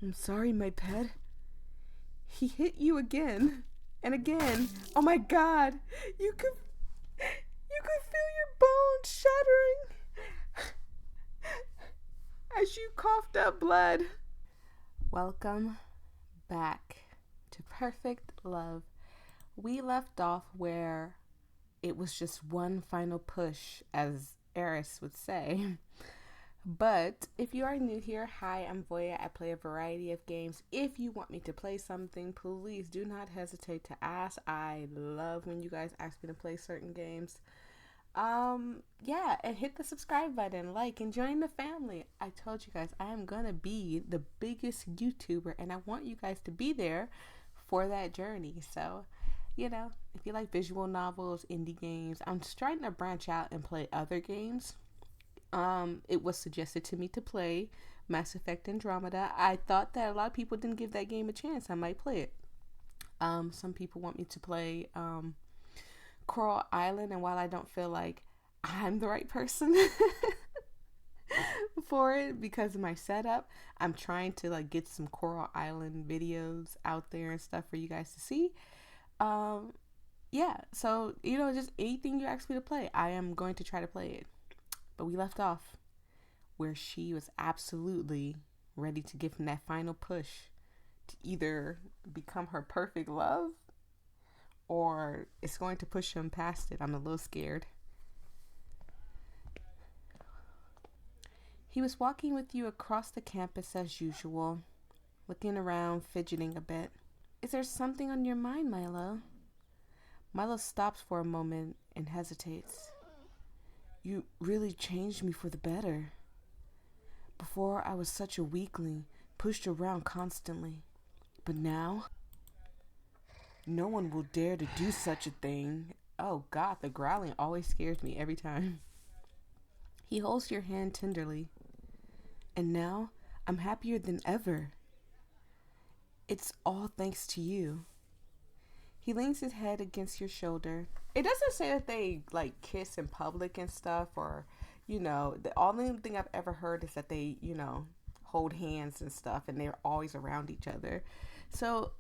I'm sorry, my pet. He hit you again and again. Oh my god. You could feel your bones shattering as you coughed up blood. Welcome back to Perfect Love. We left off where it was just one final push, as Eris would say. But if you are new here, hi, I'm Voyia. I play a variety of games. If you want me to play something, please do not hesitate to ask. I love when you guys ask me to play certain games. Yeah, and hit the subscribe button, like, and join the family. I told you guys I am gonna be the biggest YouTuber, and I want you guys to be there for that journey. So, if you like visual novels, indie games, I'm just trying to branch out and play other games. It was suggested to me to play Mass Effect Andromeda. I thought that a lot of people didn't give that game a chance. I might play it. Some people want me to play Coral Island, and while I don't feel like I'm the right person for it because of my setup, I'm trying to get some Coral Island videos out there and stuff for you guys to see. Yeah, so just anything you ask me to play, I am going to try to play it. But we left off where she was absolutely ready to give him that final push to either become her perfect love or it's going to push him past it. I'm a little scared. He was walking with you across the campus as usual, looking around, fidgeting a bit. Is there something on your mind, Milo? Milo stops for a moment and hesitates. You really changed me for the better. Before, I was such a weakling, pushed around constantly. But now, no one will dare to do such a thing. Oh God, the growling always scares me every time. He holds your hand tenderly. And now, I'm happier than ever. It's all thanks to you. He leans his head against your shoulder. It doesn't say that they kiss in public and stuff, or the only thing I've ever heard is that they hold hands and stuff, and they're always around each other. So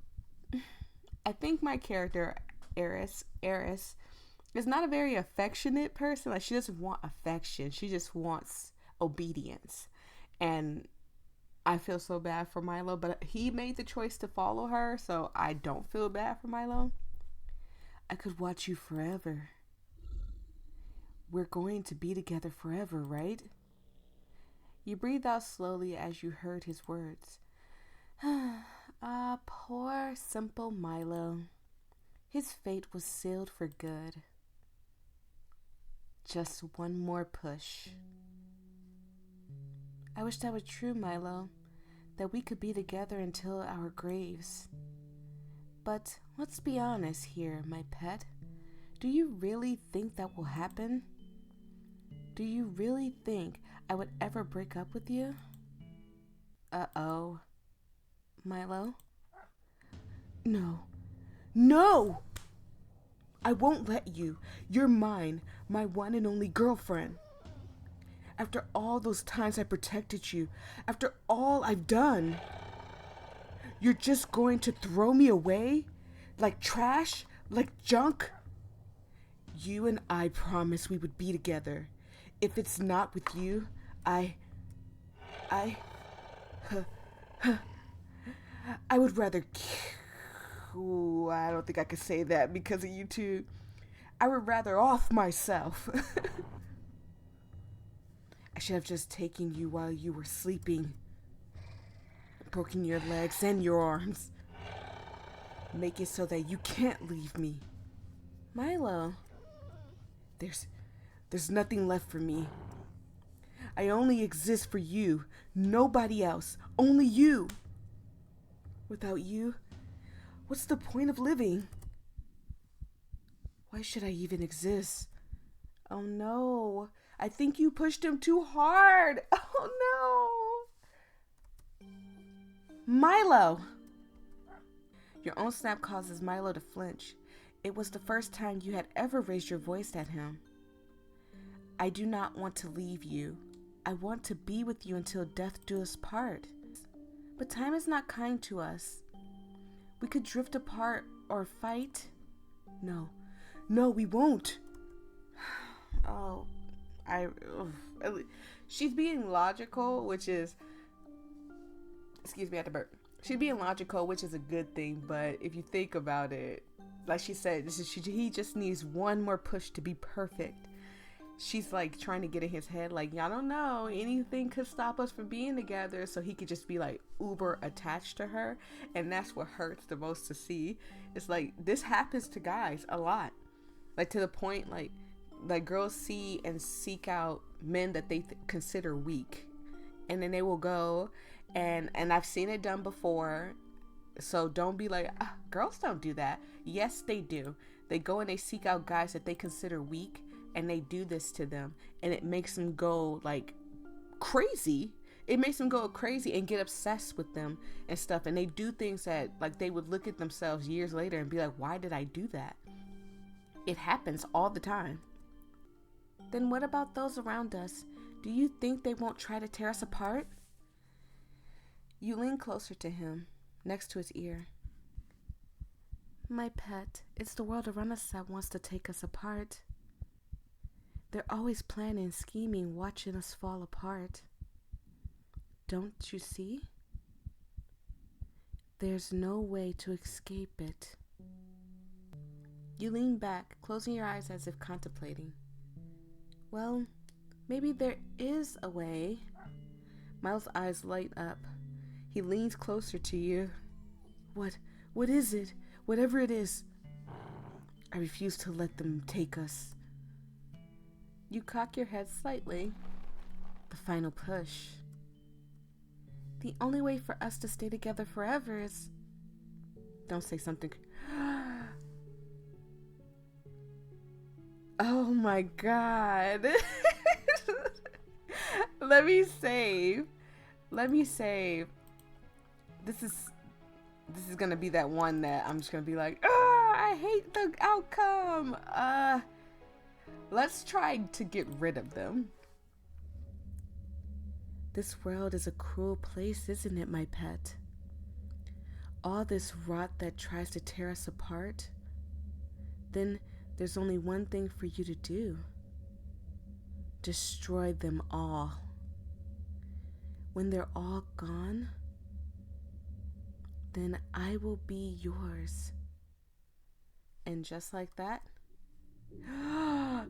I think my character Eris is not a very affectionate person. Like, she doesn't want affection. She just wants obedience. And I feel so bad for Milo, but he made the choice to follow her, so I don't feel bad for Milo. I could watch you forever. We're going to be together forever, right? You breathed out slowly as you heard his words. Ah, poor, simple Milo. His fate was sealed for good. Just one more push. I wish that were true, Milo, that we could be together until our graves. But let's be honest here, my pet. Do you really think that will happen? Do you really think I would ever break up with you? Uh-oh. Milo? No. No! I won't let you. You're mine, my one and only girlfriend. After all those times I protected you, after all I've done, you're just going to throw me away? Like trash? Like junk? You and I promised we would be together. If it's not with you, I would rather... Ooh, I don't think I could say that because of you two. I would rather off myself. I should have just taken you while you were sleeping. Broken your legs and your arms. Make it so that you can't leave me. Milo. There's nothing left for me. I only exist for you. Nobody else. Only you. Without you, what's the point of living? Why should I even exist? Oh no. I think you pushed him too hard. Oh no. Milo! Your own snap causes Milo to flinch. It was the first time you had ever raised your voice at him. I do not want to leave you. I want to be with you until death do us part. But time is not kind to us. We could drift apart or fight. No, we won't. Oh, she's being logical, which is, excuse me, I had to burp. She's being logical, which is a good thing, but if you think about it, like she said, he just needs one more push to be perfect. She's like trying to get in his head, like, y'all don't know, anything could stop us from being together, so he could just be like uber attached to her, and that's what hurts the most to see. It's like, this happens to guys a lot, like to the point like girls see and seek out men that they consider weak, and then they will go and I've seen it done before, so don't be like, girls don't do that. Yes, they do. They go and they seek out guys that they consider weak, and they do this to them, and it makes them go like crazy. It makes them go crazy and get obsessed with them and stuff, and they do things that like they would look at themselves years later and be like, why did I do that? It happens all the time. Then what about those around us? Do you think they won't try to tear us apart? You lean closer to him, next to his ear. My pet, it's the world around us that wants to take us apart. They're always planning, scheming, watching us fall apart. Don't you see? There's no way to escape it. You lean back, closing your eyes as if contemplating. Well, maybe there is a way. Miles' eyes light up. He leans closer to you. What is it? Whatever it is, I refuse to let them take us. You cock your head slightly. The final push. The only way for us to stay together forever is... Don't say something. Oh my God. Let me save. This is gonna be that one that I'm just gonna be like, I hate the outcome. Let's try to get rid of them. This world is a cruel place, isn't it, my pet? All this rot that tries to tear us apart. Then there's only one thing for you to do. Destroy them all. When they're all gone, then I will be yours. And just like that,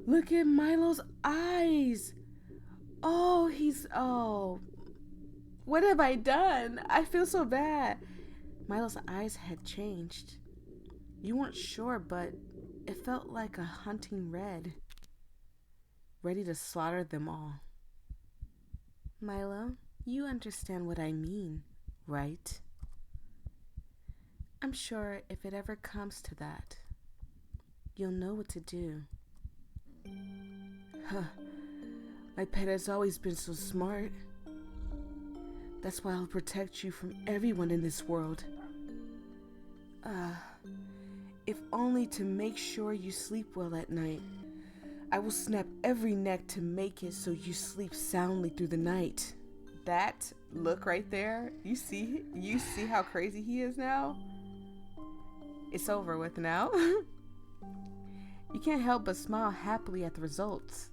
look at Milo's eyes. Oh, what have I done? I feel so bad. Milo's eyes had changed. You weren't sure, but it felt like a hunting red, ready to slaughter them all. Milo, you understand what I mean, right? I'm sure if it ever comes to that, you'll know what to do. My pet has always been so smart. That's why I'll protect you from everyone in this world. If only to make sure you sleep well at night. I will snap every neck to make it so you sleep soundly through the night. That look right there, you see how crazy he is now? It's over with now. You can't help but smile happily at the results.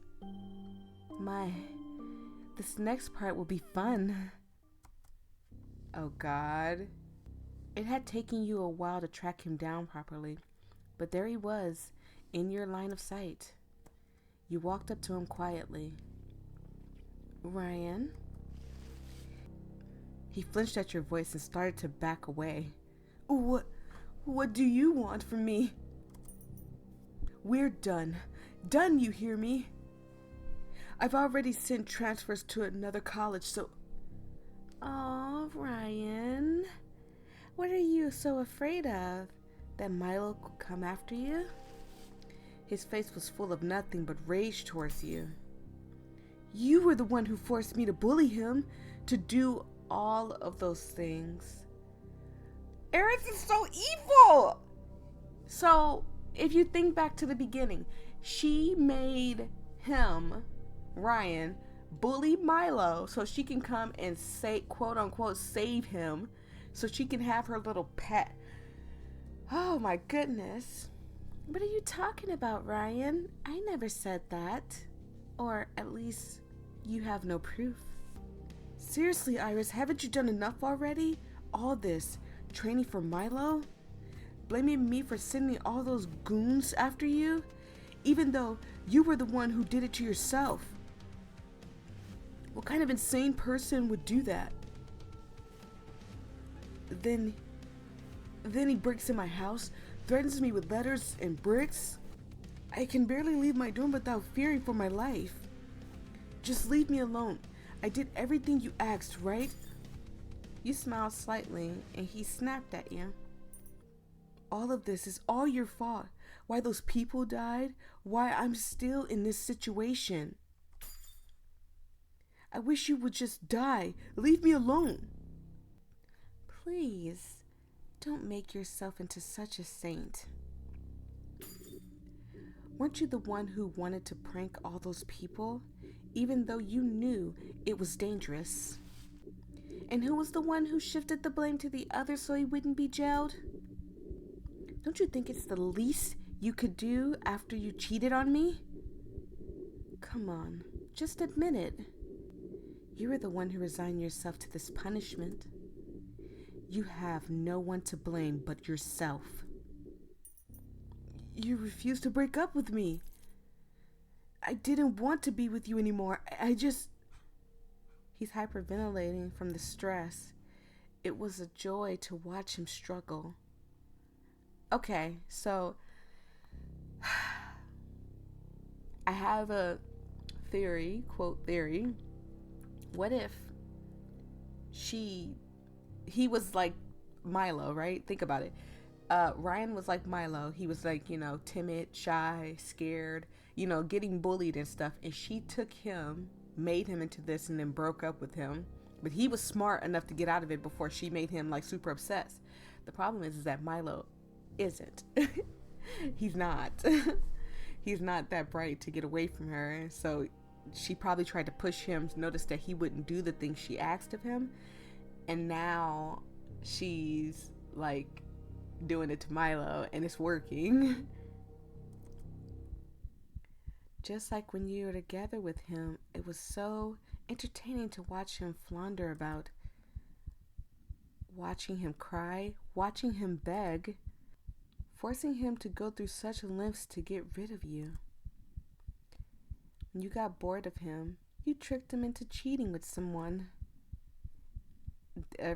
This next part will be fun. Oh God. It had taken you a while to track him down properly, but there he was, in your line of sight. You walked up to him quietly. Ryan? He flinched at your voice and started to back away. What do you want from me? We're done. Done, you hear me? I've already sent transfers to another college, so... Oh, Ryan. What are you so afraid of? That Milo could come after you? His face was full of nothing but rage towards you. You were the one who forced me to bully him, to do all of those things. Eris is so evil! So, if you think back to the beginning, she made him, Ryan, bully Milo so she can come and say, quote unquote, save him so she can have her little pet. Oh my goodness. What are you talking about, Ryan? I never said that. Or at least you have no proof. Seriously, Iris, haven't you done enough already? All this training for Milo? Blaming me for sending all those goons after you? Even though you were the one who did it to yourself. What kind of insane person would do that? Then he breaks in my house, threatens me with letters and bricks. I can barely leave my dorm without fearing for my life. Just leave me alone. I did everything you asked, right? You smiled slightly and he snapped at you. All of this is all your fault. Why those people died, why I'm still in this situation. I wish you would just die. Leave me alone. Please, don't make yourself into such a saint. Weren't you the one who wanted to prank all those people, even though you knew it was dangerous? And who was the one who shifted the blame to the other so he wouldn't be jailed? Don't you think it's the least you could do after you cheated on me? Come on, just admit it. You were the one who resigned yourself to this punishment. You have no one to blame but yourself. You refused to break up with me. I didn't want to be with you anymore. I just... He's hyperventilating from the stress. It was a joy to watch him struggle. Okay, so I have a theory, quote theory. What if he was like Milo, right? Think about it. Ryan was like Milo. He was like, timid, shy, scared, getting bullied and stuff. And she took him, made him into this, and then broke up with him. But he was smart enough to get out of it before she made him like super obsessed. The problem is that Milo isn't. He's not. He's not that bright to get away from her. So she probably tried to push him, noticed that he wouldn't do the things she asked of him. And now she's like doing it to Milo and it's working. Just like when you were together with him, it was so entertaining to watch him flounder about, watching him cry, watching him beg, forcing him to go through such lengths to get rid of you. When you got bored of him, you tricked him into cheating with someone.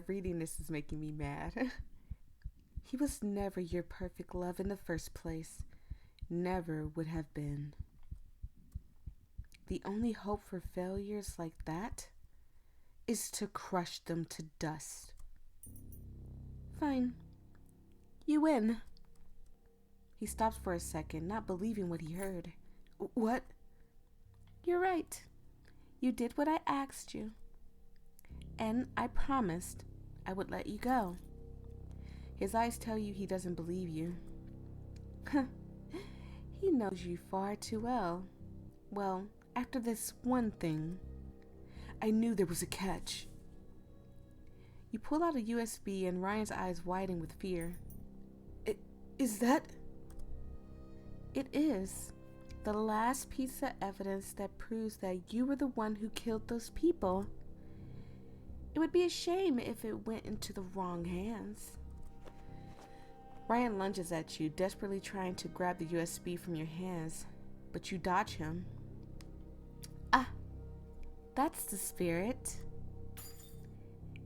Reading this is making me mad. He was never your perfect love in the first place. Never would have been. The only hope for failures like that is to crush them to dust. Fine. You win. He stops for a second, not believing what he heard. What? You're right. You did what I asked you. And I promised I would let you go. His eyes tell you he doesn't believe you. He knows you far too well. Well, after this one thing, I knew there was a catch. You pull out a USB and Ryan's eyes widen with fear. Is that? It is. The last piece of evidence that proves that you were the one who killed those people. It would be a shame if it went into the wrong hands. Ryan lunges at you, desperately trying to grab the USB from your hands, but you dodge him. Ah, that's the spirit.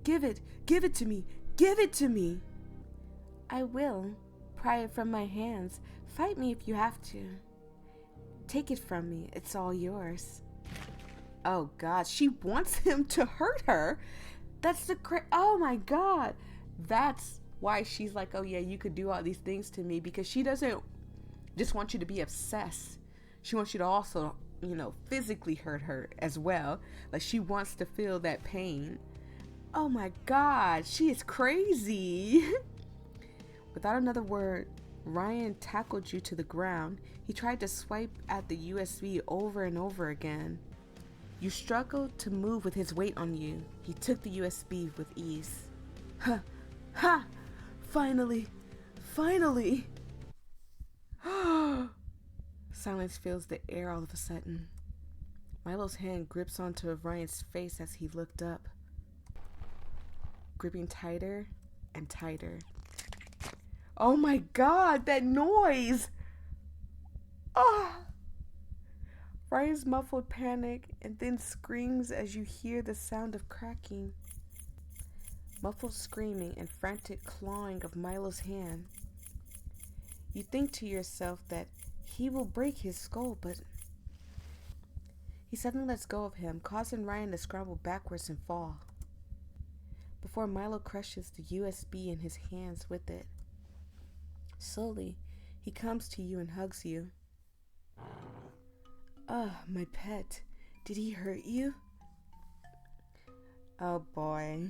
Give it to me, give it to me. I will. Pry it from my hands. Fight me if you have to. Take it from me, it's all yours. Oh God, she wants him to hurt her. That's the oh my God. That's why she's like, oh yeah, you could do all these things to me, because she doesn't just want you to be obsessed. She wants you to also, physically hurt her as well. Like she wants to feel that pain. Oh my God, she is crazy. Without another word, Ryan tackled you to the ground. He tried to swipe at the USB over and over again. You struggled to move with his weight on you. He took the USB with ease. Ha! Ha! Finally! Finally! Silence fills the air all of a sudden. Milo's hand grips onto Ryan's face as he looked up, gripping tighter and tighter. Oh my God, that noise! Ah! Ryan's muffled panic and then screams as you hear the sound of cracking. Muffled screaming and frantic clawing of Milo's hand. You think to yourself that he will break his skull, but he suddenly lets go of him, causing Ryan to scramble backwards and fall. Before Milo crushes the USB in his hands with it. Slowly, he comes to you and hugs you. My pet, did he hurt you? Oh boy.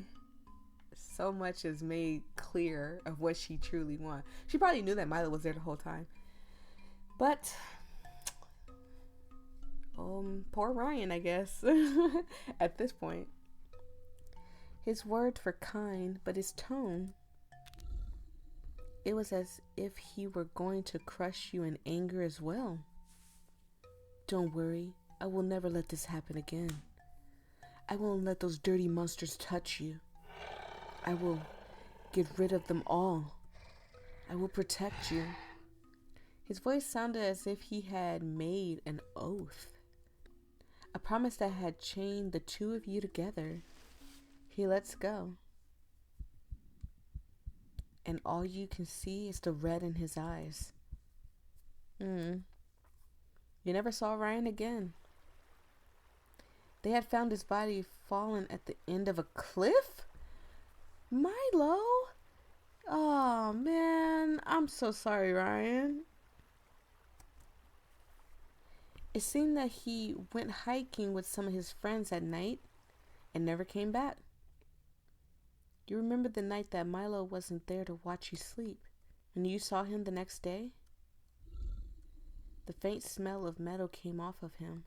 So much is made clear of what she truly wants. She probably knew that Milo was there the whole time. But, poor Ryan, I guess, at this point. His words were kind, but his tone, it was as if he were going to crush you in anger as well. Don't worry, I will never let this happen again. I won't let those dirty monsters touch you. I will get rid of them all. I will protect you. His voice sounded as if he had made an oath. A promise that had chained the two of you together. He lets go. And all you can see is the red in his eyes. You never saw Ryan again. They had found his body fallen at the end of a cliff? Milo? Oh man, I'm so sorry, Ryan. It seemed that he went hiking with some of his friends at night and never came back. You remember the night that Milo wasn't there to watch you sleep, and you saw him the next day? The faint smell of metal came off of him,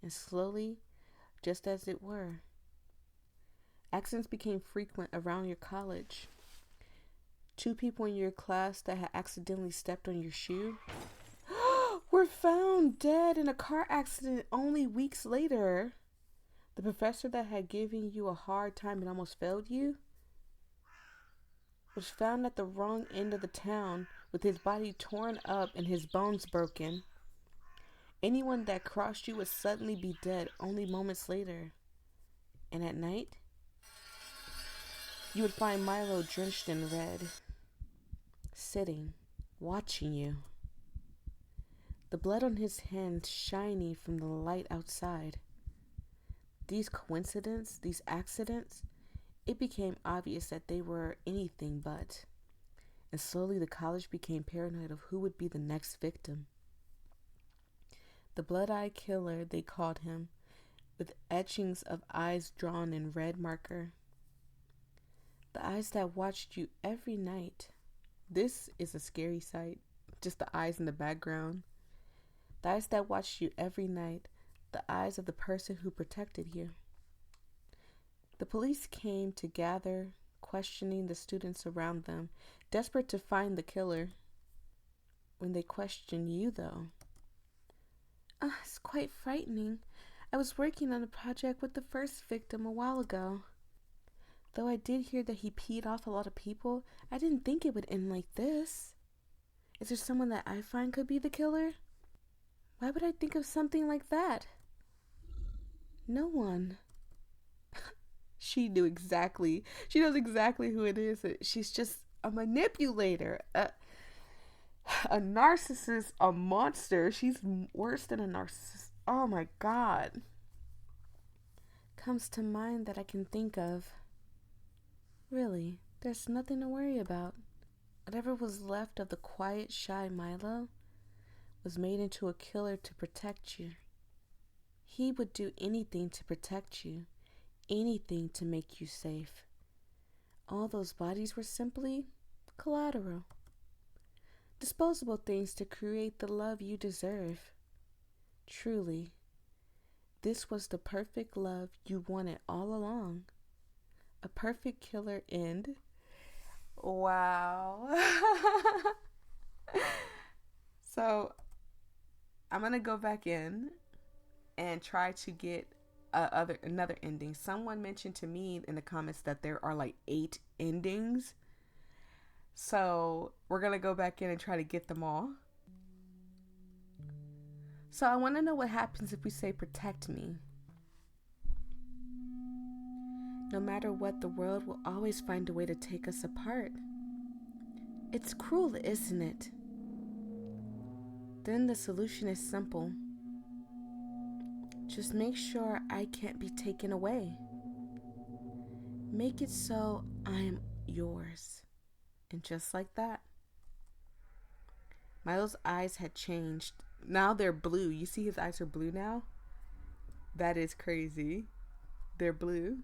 and slowly, just as it were, accidents became frequent around your college. 2 people in your class that had accidentally stepped on your shoe were found dead in a car accident only weeks later. The professor that had given you a hard time and almost failed you was found at the wrong end of the town with his body torn up and his bones broken. Anyone that crossed you would suddenly be dead only moments later. And at night, you would find Milo drenched in red, sitting, watching you. The blood on his hands shiny from the light outside. These coincidences, these accidents, it became obvious that they were anything but. And slowly the college became paranoid of who would be the next victim. The blood-eye killer, they called him, with etchings of eyes drawn in red marker. The eyes that watched you every night. This is a scary sight, just the eyes in the background. The eyes that watched you every night, the eyes of the person who protected you. The police came to gather, questioning the students around them, desperate to find the killer. When they questioned you, though. It's quite frightening. I was working on a project with the first victim a while ago. Though I did hear that he peed off a lot of people, I didn't think it would end like this. Is there someone that I find could be the killer? Why would I think of something like that? No one. She knows exactly who it is. She's just a manipulator, a narcissist, a monster. She's worse than a narcissist. Oh my God. Comes to mind that I can think of. Really, there's nothing to worry about. Whatever was left of the quiet, shy Milo was made into a killer to protect you. He would do anything to protect you, anything to make you safe. All those bodies were simply collateral. Disposable things to create the love you deserve. Truly, this was the perfect love you wanted all along. A perfect killer end. Wow. So I'm gonna go back in and try to get another ending. Someone mentioned to me in the comments that there are like 8 endings. So we're gonna go back in and try to get them all. So I want to know what happens if we say protect me. No matter what, the world will always find a way to take us apart. It's cruel, isn't it? Then the solution is simple. Just make sure I can't be taken away. Make it so I'm yours. And just like that, Milo's eyes had changed. Now they're blue. You see his eyes are blue now? That is crazy. They're blue.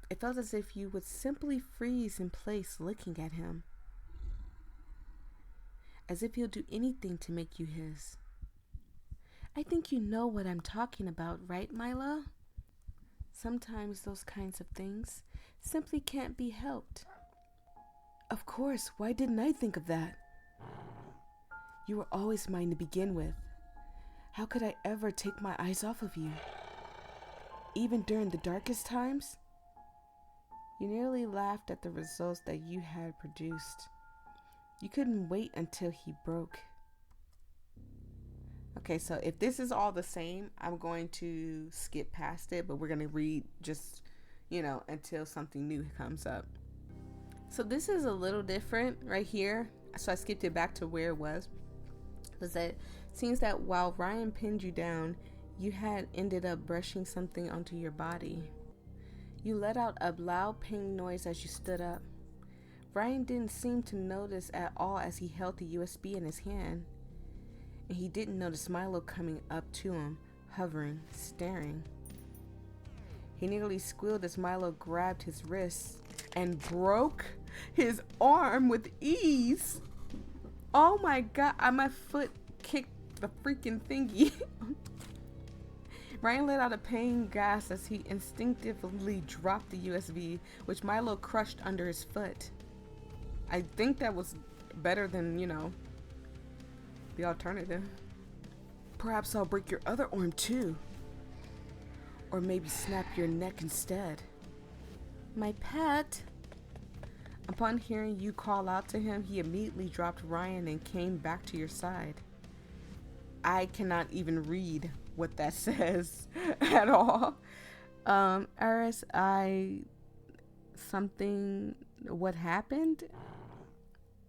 It felt as if you would simply freeze in place looking at him. As if he'll do anything to make you his. I think you know what I'm talking about, right, Milo? Sometimes those kinds of things simply can't be helped. Of course, why didn't I think of that? You were always mine to begin with. How could I ever take my eyes off of you? Even during the darkest times? You nearly laughed at the results that you had produced. You couldn't wait until he broke. Okay, so if this is all the same, I'm going to skip past it, but we're going to read just, until something new comes up. So this is a little different right here. So I skipped it back to where it was. It seems that while Ryan pinned you down, you had ended up brushing something onto your body. You let out a loud ping noise as you stood up. Ryan didn't seem to notice at all as he held the USB in his hand. And he didn't notice Milo coming up to him, hovering, staring. He nearly squealed as Milo grabbed his wrist and broke his arm with ease. Oh my god, my foot kicked the freaking thingy. Ryan let out a pain gasp as he instinctively dropped the USB, which Milo crushed under his foot. I think that was better than, the alternative. Perhaps I'll break your other arm too. Or maybe snap your neck instead. My pet. Upon hearing you call out to him, he immediately dropped Ryan and came back to your side. I cannot even read what that says at all. Eris, what happened?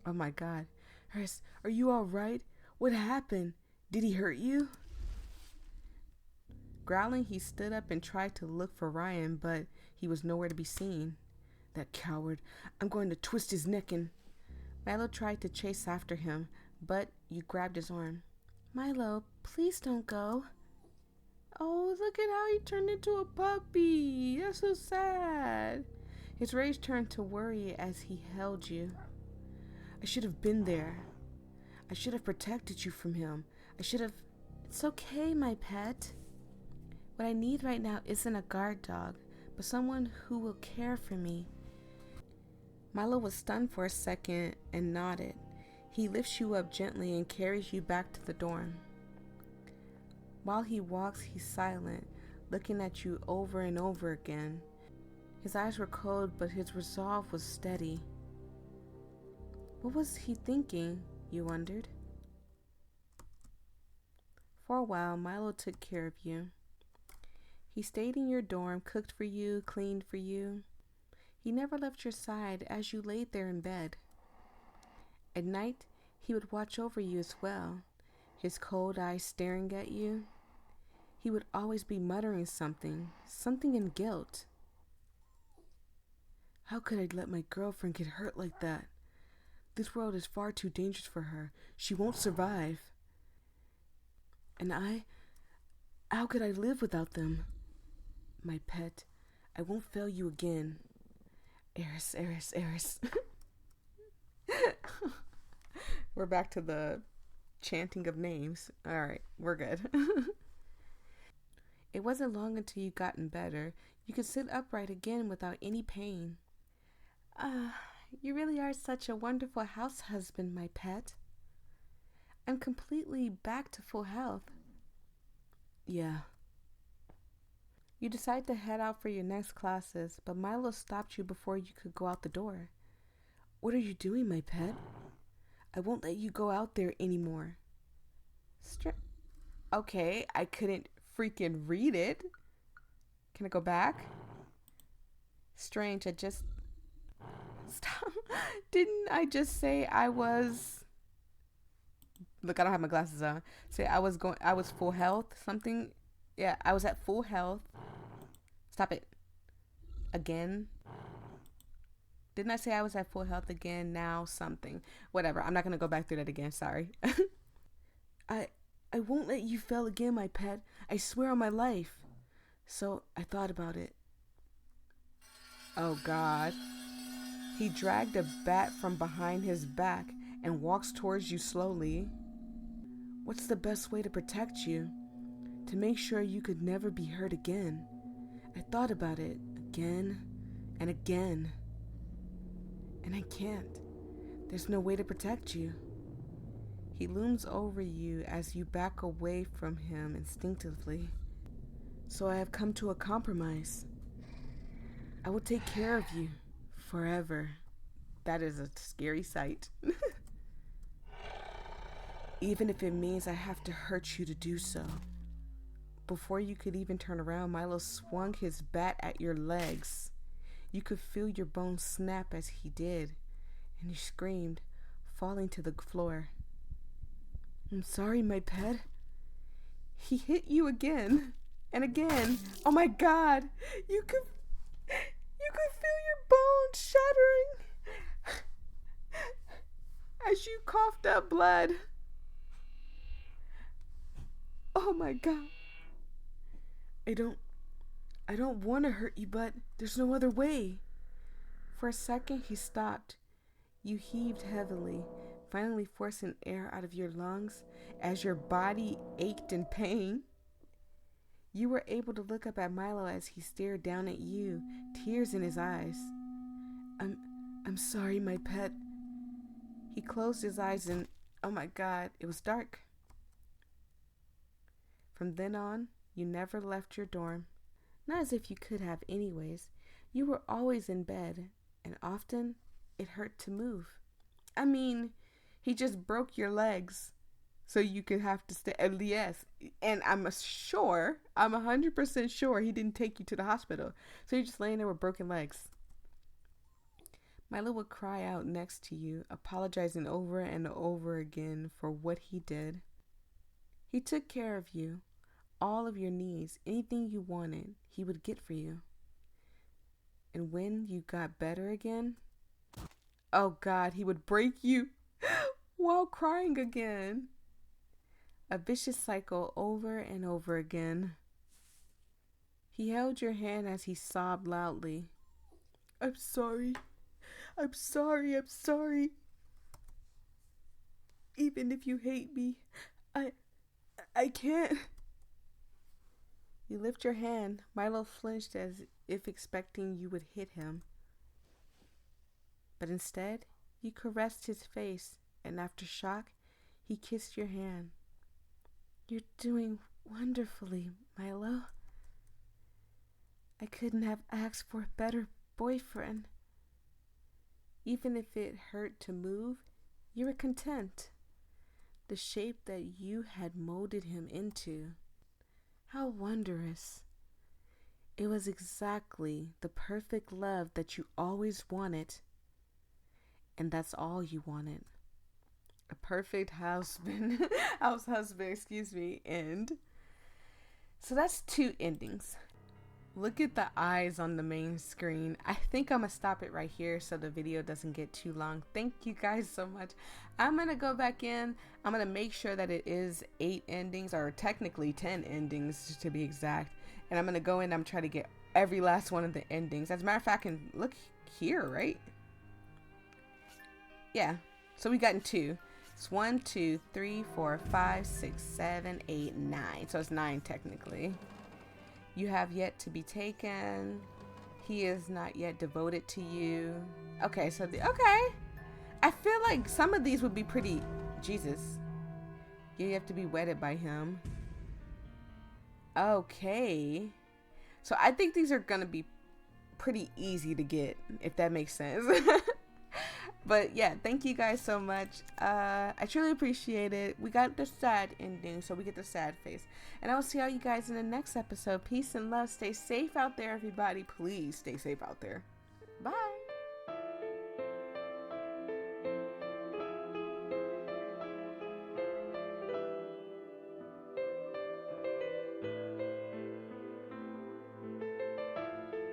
Oh my god. Eris, are you alright? What happened? Did he hurt you? Growling, he stood up and tried to look for Ryan, but he was nowhere to be seen. That coward. I'm going to twist his neck and... Milo tried to chase after him, but you grabbed his arm. Milo, please don't go. Oh, look at how he turned into a puppy. That's so sad. His rage turned to worry as he held you. I should have been there. I should have protected you from him. It's okay, my pet. What I need right now isn't a guard dog, but someone who will care for me. Milo was stunned for a second and nodded. He lifts you up gently and carries you back to the dorm. While he walks, he's silent, looking at you over and over again. His eyes were cold, but his resolve was steady. What was he thinking, you wondered? For a while, Milo took care of you. He stayed in your dorm, cooked for you, cleaned for you. He never left your side as you laid there in bed. At night, he would watch over you as well, his cold eyes staring at you. He would always be muttering something in guilt. How could I let my girlfriend get hurt like that? This world is far too dangerous for her. She won't survive. And how could I live without them? My pet, I won't fail you again. Eris, Eris, Eris. We're back to the chanting of names. All right, we're good. It wasn't long until you gotten better. You could sit upright again without any pain. Ah, you really are such a wonderful house husband, my pet. I'm completely back to full health. Yeah. You decide to head out for your next classes, but Milo stopped you before you could go out the door. What are you doing, my pet? I won't let you go out there anymore. Okay, I couldn't freaking read it. Can I go back? Strange, I just... Stop. Didn't I just say I was... Look, I don't have my glasses on. Say I was full health, something. Yeah, I was at full health. Stop it. Again. Didn't I say I was at full health again? Now something. Whatever. I'm not going to go back through that again. Sorry. I won't let you fail again, my pet. I swear on my life. So I thought about it. Oh, God. He dragged a bat from behind his back and walks towards you slowly. What's the best way to protect you? To make sure you could never be hurt again. I thought about it again and again. And I can't. There's no way to protect you. He looms over you as you back away from him instinctively. So I have come to a compromise. I will take care of you forever. That is a scary sight. Even if it means I have to hurt you to do so. Before you could even turn around, Milo swung his bat at your legs. You could feel your bones snap as he did, and you screamed, falling to the floor. I'm sorry, my pet. He hit you again and again. Oh my God! You could feel your bones shattering as you coughed up blood. Oh my God. I don't want to hurt you, but there's no other way. For a second, he stopped. You heaved heavily, finally forcing air out of your lungs as your body ached in pain. You were able to look up at Milo as he stared down at you, tears in his eyes. I'm sorry, my pet. He closed his eyes and, oh my God, it was dark. From then on, you never left your dorm. Not as if you could have anyways. You were always in bed, and often it hurt to move. I mean, he just broke your legs so you could have to stay. Yes, and I'm 100% sure he didn't take you to the hospital. So you're just laying there with broken legs. Milo would cry out next to you, apologizing over and over again for what he did. He took care of you. All of your needs, anything you wanted, he would get for you. And when you got better again, oh God, he would break you while crying again. A vicious cycle over and over again. He held your hand as he sobbed loudly. I'm sorry. I'm sorry. I'm sorry. Even if you hate me, I can't. You lift your hand. Milo flinched as if expecting you would hit him. But instead, you caressed his face, and after shock, he kissed your hand. You're doing wonderfully, Milo. I couldn't have asked for a better boyfriend. Even if it hurt to move, you were content. The shape that you had molded him into. How wondrous. It was exactly the perfect love that you always wanted. And that's all you wanted. A perfect house husband, and so that's 2 endings. Look at the eyes on the main screen. I think I'm gonna stop it right here so the video doesn't get too long. Thank you guys so much. I'm gonna go back in. I'm gonna make sure that it is 8 endings, or technically 10 endings to be exact. And I'm gonna go in. I'm trying to get every last one of the endings. As a matter of fact, I can look here, right? Yeah. So we gotten 2. It's 1, 2, 3, 4, 5, 6, 7, 8, 9. So it's 9 technically. You have yet to be taken. He is not yet devoted to you. Okay, so okay. I feel like some of these would be pretty, Jesus. You have to be wedded by him. Okay. So I think these are gonna be pretty easy to get, if that makes sense. But yeah, thank you guys so much. I truly appreciate it. We got the sad ending, so we get the sad face. And I will see all you guys in the next episode. Peace and love. Stay safe out there, everybody. Please stay safe out there. Bye.